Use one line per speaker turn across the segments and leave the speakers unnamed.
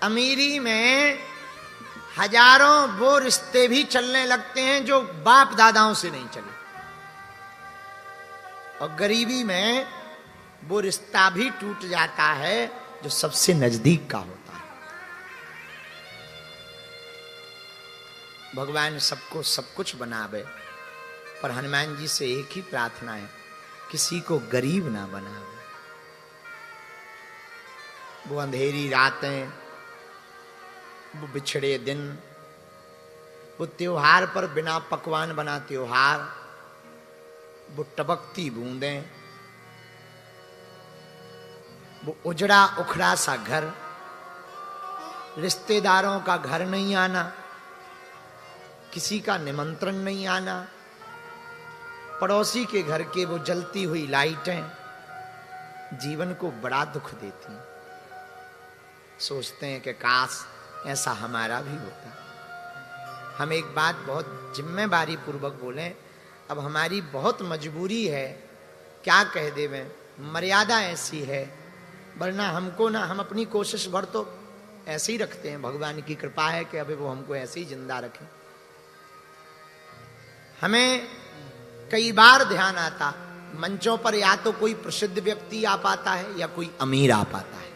अमीरी में हजारों वो रिश्ते भी चलने लगते हैं जो बाप दादाओं से नहीं चले, और गरीबी में वो रिश्ता भी टूट जाता है जो सबसे नजदीक का होता है। भगवान सबको सब कुछ बनावे, पर हनुमान जी से एक ही प्रार्थना है, किसी को गरीब ना बनावे। वो अंधेरी रातें, वो बिछड़े दिन, वो त्योहार पर बिना पकवान बना त्योहार, वो टपकती बूंदें, वो उजड़ा उखड़ा सा घर, रिश्तेदारों का घर नहीं आना, किसी का निमंत्रण नहीं आना, पड़ोसी के घर के वो जलती हुई लाइटें जीवन को बड़ा दुख देती हैं। सोचते हैं कि काश ऐसा हमारा भी होता। हम एक बात बहुत जिम्मेदारी पूर्वक बोलें, अब हमारी बहुत मजबूरी है, क्या कह देवें, मर्यादा ऐसी है, वरना हमको ना, हम अपनी कोशिश भर तो ऐसे ही रखते हैं। भगवान की कृपा है कि अभी वो हमको ऐसे ही जिंदा रखें। हमें कई बार ध्यान आता, मंचों पर या तो कोई प्रसिद्ध व्यक्ति आ पाता है या कोई अमीर आ पाता है,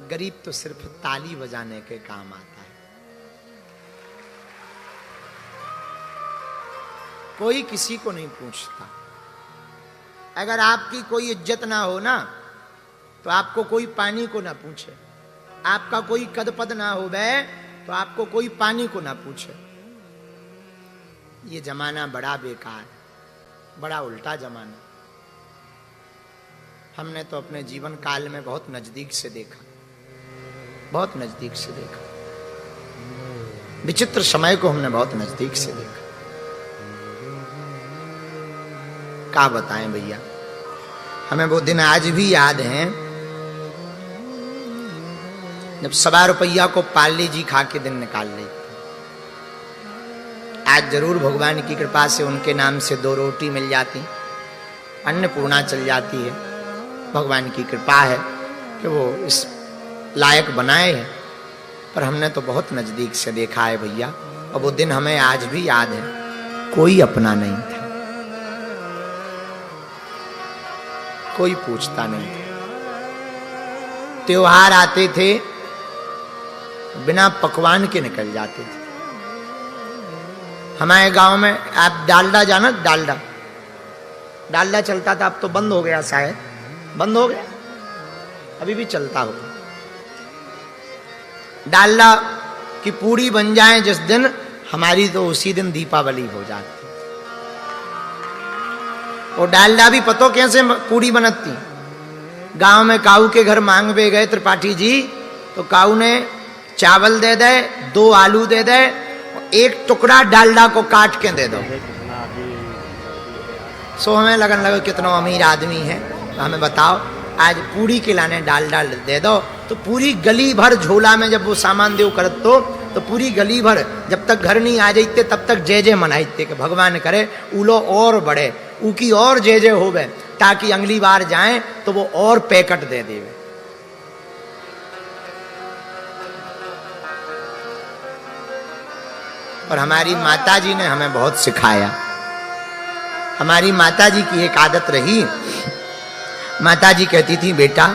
गरीब तो सिर्फ ताली बजाने के काम आता है। कोई किसी को नहीं पूछता। अगर आपकी कोई इज्जत ना हो ना, तो आपको कोई पानी को ना पूछे। आपका कोई कद पद ना हो बे, तो आपको कोई पानी को ना पूछे। ये जमाना बड़ा बेकार, बड़ा उल्टा जमाना। हमने तो अपने जीवन काल में बहुत नजदीक से देखा, बहुत नजदीक से देखा। विचित्र समय को हमने बहुत नजदीक से देखा। क्या बताएं भैया, हमें वो दिन आज भी याद हैं जब 1.25 रुपया को पाली जी खा के दिन निकाल ली। आज जरूर भगवान की कृपा से उनके नाम से 2 रोटी मिल जाती, अन्नपूर्णा चल जाती है। भगवान की कृपा है कि वो इस लायक बनाए हैं, पर हमने तो बहुत नजदीक से देखा है भैया। और वो दिन हमें आज भी याद है। कोई अपना नहीं था, कोई पूछता नहीं था। त्योहार आते थे, बिना पकवान के निकल जाते थे। हमारे गांव में आप डालडा जाना, डालडा डालडा चलता था, अब तो बंद हो गया, शायद बंद हो गया, अभी भी चलता होगा। डालडा की पूड़ी बन जाए जिस दिन, हमारी तो उसी दिन दीपावली हो जाती। और डालडा भी पतो कैसे पूड़ी बनती। गांव में काऊ के घर मांग पे गए त्रिपाठी जी, तो काऊ ने चावल दे दे, 2 आलू दे दे, 1 टुकड़ा डालडा को काट के दे दो। सो हमें लगन लगा कितना अमीर आदमी है। हमें बताओ, आज पूरी के लाने डालडा दे दो, तो पूरी गली भर झोला में जब वो सामान देव करत तो पूरी गली भर जब तक घर नहीं आ जाते तब तक जय जय मनाते कि भगवान करे उलो और बढ़े, ऊकी और जय जय होवे, ताकि अगली बार जाएं तो वो और पैकेट दे देवे। और हमारी माता जी ने हमें बहुत सिखाया। हमारी माता जी की एक आदत रही, माता जी कहती थी, बेटा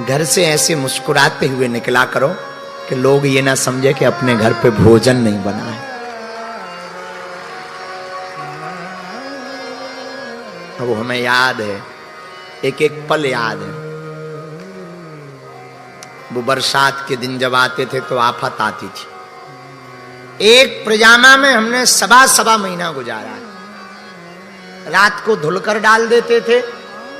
घर से ऐसे मुस्कुराते हुए निकला करो कि लोग ये ना समझे कि अपने घर पे भोजन नहीं बना है। वो हमें याद है, एक एक पल याद है। वो बरसात के दिन जब आते थे तो आफत आती थी। एक प्रजामा में हमने सवा महीना गुजारा है। रात को धुलकर डाल देते थे,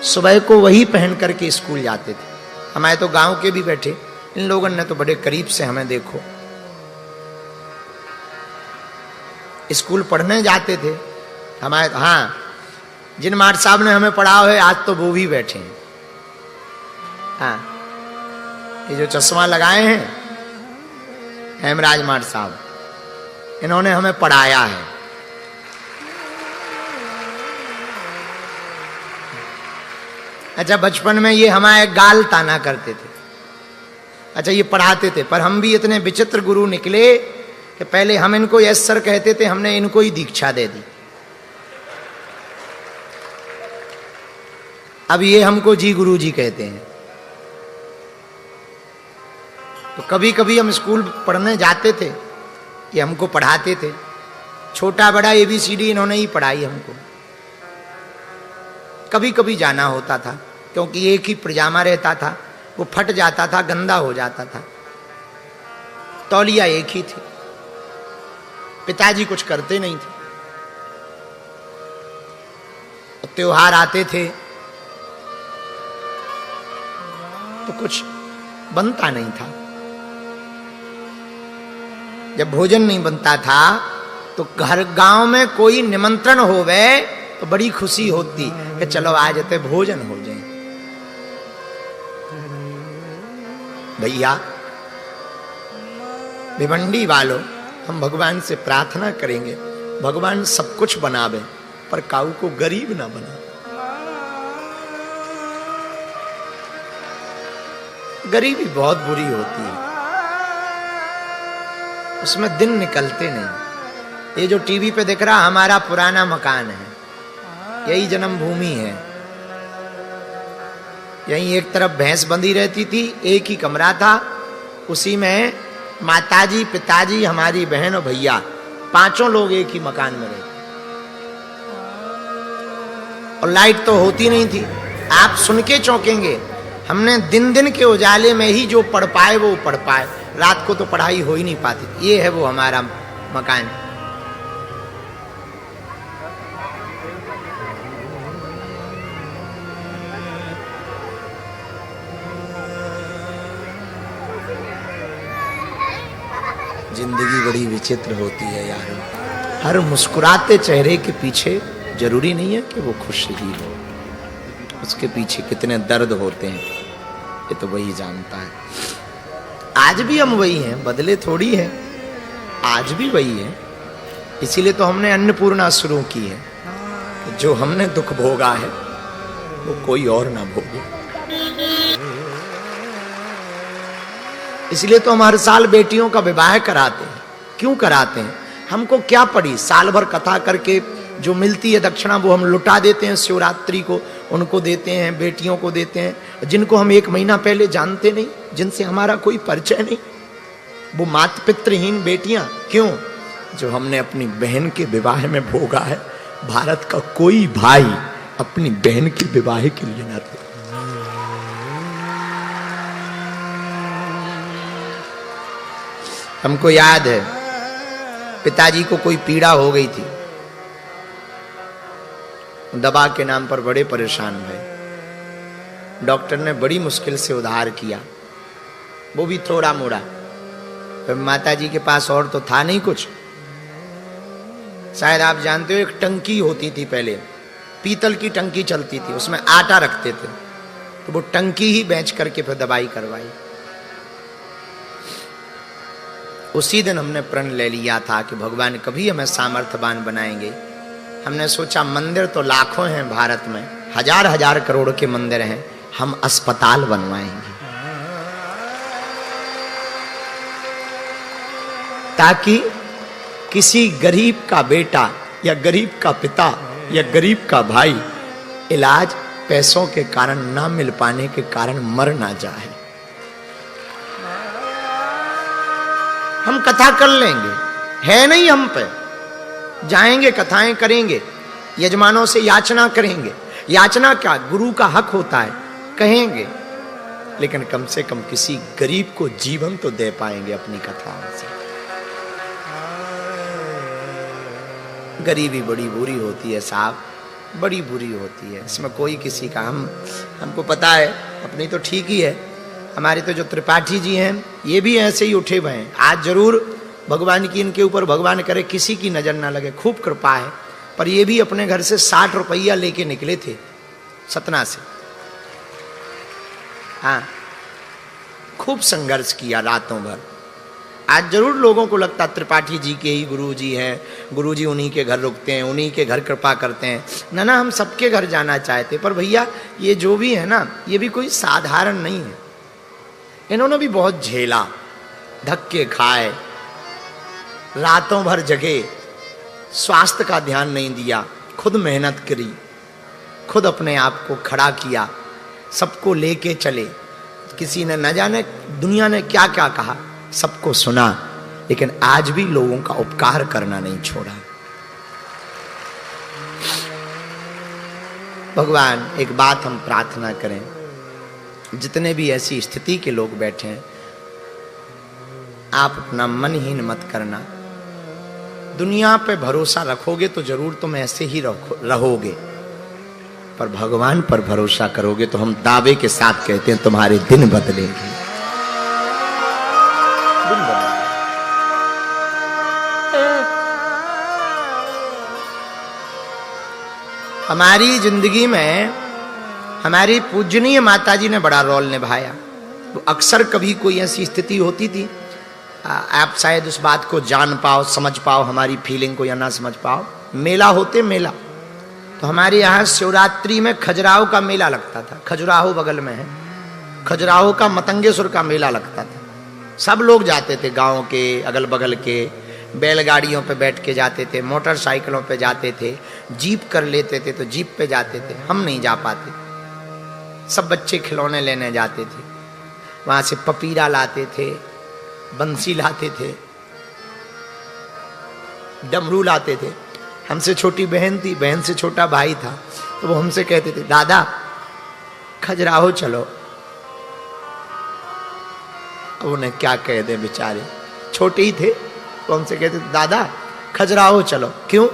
सुबह को वही पहन करके स्कूल जाते थे। हमारे तो गांव के भी बैठे, इन लोगों ने तो बड़े करीब से हमें देखो। स्कूल पढ़ने जाते थे हमारे, हाँ, जिन मार साहब ने हमें पढ़ाओ है आज तो वो भी बैठे हैं। हाँ, ये जो चश्मा लगाए हैं हेमराज मार साहब, इन्होंने हमें पढ़ाया है। अच्छा, बचपन में ये हमारे गाल ताना करते थे। अच्छा, ये पढ़ाते थे, पर हम भी इतने विचित्र गुरु निकले कि पहले हम इनको यस सर कहते थे, हमने इनको ही दीक्षा दे दी। अब ये हमको जी गुरु जी कहते हैं। तो कभी कभी हम स्कूल पढ़ने जाते थे, ये हमको पढ़ाते थे। छोटा बड़ा ABCD इन्होंने ही पढ़ाई हमको। कभी कभी जाना होता था, क्योंकि एक ही पजामा रहता था, वो फट जाता था, गंदा हो जाता था। तौलिया एक ही थी, पिताजी कुछ करते नहीं थे। त्योहार आते थे तो कुछ बनता नहीं था। जब भोजन नहीं बनता था तो घर गांव में कोई निमंत्रण होवे तो बड़ी खुशी होती कि चलो आज ते भोजन हो जाए। भैया भिवंडी वालों, हम भगवान से प्रार्थना करेंगे भगवान सब कुछ बनावे, पर काऊ को गरीब ना बना। गरीबी बहुत बुरी होती है, उसमें दिन निकलते नहीं। ये जो टीवी पे दिख रहा हमारा पुराना मकान है, यही जन्मभूमि है। यहीं एक तरफ भैंस बंधी रहती थी, एक ही कमरा था, उसी में माताजी, पिताजी, हमारी बहन और भैया, पांचों लोग एक ही मकान में रहते। और लाइट तो होती नहीं थी। आप सुन के चौंकेंगे, हमने दिन दिन के उजाले में ही जो पढ़ पाए वो पढ़ पाए, रात को तो पढ़ाई हो ही नहीं पाती। ये है वो हमारा मकान। जिंदगी बड़ी विचित्र होती है यार। हर मुस्कुराते चेहरे के पीछे जरूरी नहीं है कि वो खुश ही हो, उसके पीछे कितने दर्द होते हैं ये तो वही जानता है। आज भी हम वही हैं, बदले थोड़ी हैं, आज भी वही है। इसीलिए तो हमने अन्नपूर्णा शुरू की है कि जो हमने दुख भोगा है वो कोई और ना भोगे। इसलिए तो हम हर साल बेटियों का विवाह कराते हैं। क्यों कराते हैं? हमको क्या पड़ी, साल भर कथा करके जो मिलती है दक्षिणा वो हम लुटा देते हैं। शिवरात्रि को उनको देते हैं, बेटियों को देते हैं जिनको हम 1 महीना पहले जानते नहीं, जिनसे हमारा कोई परिचय नहीं। वो मात पितृहीन बेटियां क्यों? जो हमने अपनी बहन के विवाह में भोगा है। भारत का कोई भाई अपनी बहन के विवाह के लिए ना दे। हमको याद है पिताजी को कोई पीड़ा हो गई थी, दवा के नाम पर बड़े परेशान हुए। डॉक्टर ने बड़ी मुश्किल से उधार किया, वो भी थोड़ा मोड़ा। फिर माताजी के पास और तो था नहीं कुछ। शायद आप जानते हो एक टंकी होती थी पहले, पीतल की टंकी चलती थी, उसमें आटा रखते थे, तो वो टंकी ही बेच करके फिर दवाई करवाई। उसी दिन हमने प्रण ले लिया था कि भगवान कभी हमें सामर्थ्यवान बनाएंगे। हमने सोचा मंदिर तो लाखों हैं भारत में, 1000-1000 करोड़ के मंदिर हैं, हम अस्पताल बनवाएंगे ताकि किसी गरीब का बेटा या गरीब का पिता या गरीब का भाई इलाज पैसों के कारण ना मिल पाने के कारण मर ना जाए। हम कथा कर लेंगे, है नहीं हम पे, जाएंगे कथाएं करेंगे, यजमानों से याचना करेंगे। याचना क्या, गुरु का हक होता है, कहेंगे, लेकिन कम से कम किसी गरीब को जीवन तो दे पाएंगे अपनी कथाओं से। गरीबी बड़ी बुरी होती है साहब, बड़ी बुरी होती है। इसमें कोई किसी का हमको पता है, अपनी तो ठीक ही है। हमारे तो जो त्रिपाठी जी हैं ये भी ऐसे ही उठे हुए हैं। आज जरूर भगवान की इनके ऊपर भगवान करे किसी की नजर ना लगे, खूब कृपा है। पर ये भी अपने घर से 60 रुपया लेके निकले थे सतना से। हाँ, खूब संघर्ष किया रातों भर। आज जरूर लोगों को लगता त्रिपाठी जी के ही गुरु जी हैं, गुरु जी उन्हीं के घर रुकते हैं, उन्हीं के घर कृपा करते हैं। ना हम सबके घर जाना चाहते, पर भैया ये जो भी है ना, ये भी कोई साधारण नहीं है। इन्होंने भी बहुत झेला, धक्के खाए, रातों भर जगे, स्वास्थ्य का ध्यान नहीं दिया, खुद मेहनत करी, खुद अपने आप को खड़ा किया, सबको लेके चले। किसी ने न जाने दुनिया ने क्या क्या कहा, सबको सुना, लेकिन आज भी लोगों का उपकार करना नहीं छोड़ा। भगवान एक बात हम प्रार्थना करें, जितने भी ऐसी स्थिति के लोग बैठे हैं, आप अपना मन हीन मत करना। दुनिया पे भरोसा रखोगे तो जरूर तुम ऐसे ही रहोगे, पर भगवान पर भरोसा करोगे तो हम दावे के साथ कहते हैं तुम्हारे दिन बदलेंगे। दिन बदलेंगे। हमारी जिंदगी में हमारी पूजनीय माता जी ने बड़ा रोल निभाया। तो अक्सर कभी कोई ऐसी स्थिति होती थी, आप शायद उस बात को जान पाओ, समझ पाओ, हमारी फीलिंग को या ना समझ पाओ। मेला होते मेला, तो हमारे यहाँ शिवरात्रि में खजुराहो का मेला लगता था। खजुराहो बगल में है, खजुराहो का मतंगेश्वर का मेला लगता था। सब लोग जाते थे, गांव के अगल बगल के, बैलगाड़ियों पे बैठ के जाते थे, मोटरसाइकिलों पे जाते थे, जीप कर लेते थे तो जीप पे जाते थे। हम नहीं जा पाते, सब बच्चे खिलौने लेने जाते थे, वहां से पपीरा लाते थे, बंसी लाते थे, डमरू लाते थे। हमसे छोटी बहन थी, बहन से छोटा भाई था, तो वो हमसे कहते थे दादा खजुराहो चलो। अब उन्हें क्या कह दे, बेचारे छोटे ही थे, तो हमसे कहते थे दादा खजुराहो चलो। क्यों?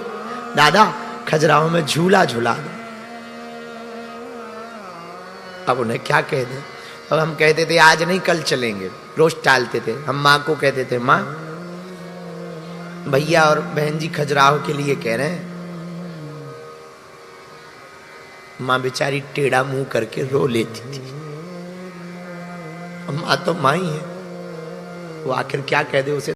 दादा खजुराहो में झूला झूला दो। अब उन्हें क्या कह दे। अब हम कहते थे आज नहीं कल चलेंगे, रोज टालते थे। हम माँ को कहते थे माँ भैया और बहन जी खजुराहो के लिए कह रहे हैं। माँ बेचारी टेढ़ा मुंह करके रो लेती थी। माँ तो माँ ही है, वो आखिर क्या कह दे उसे।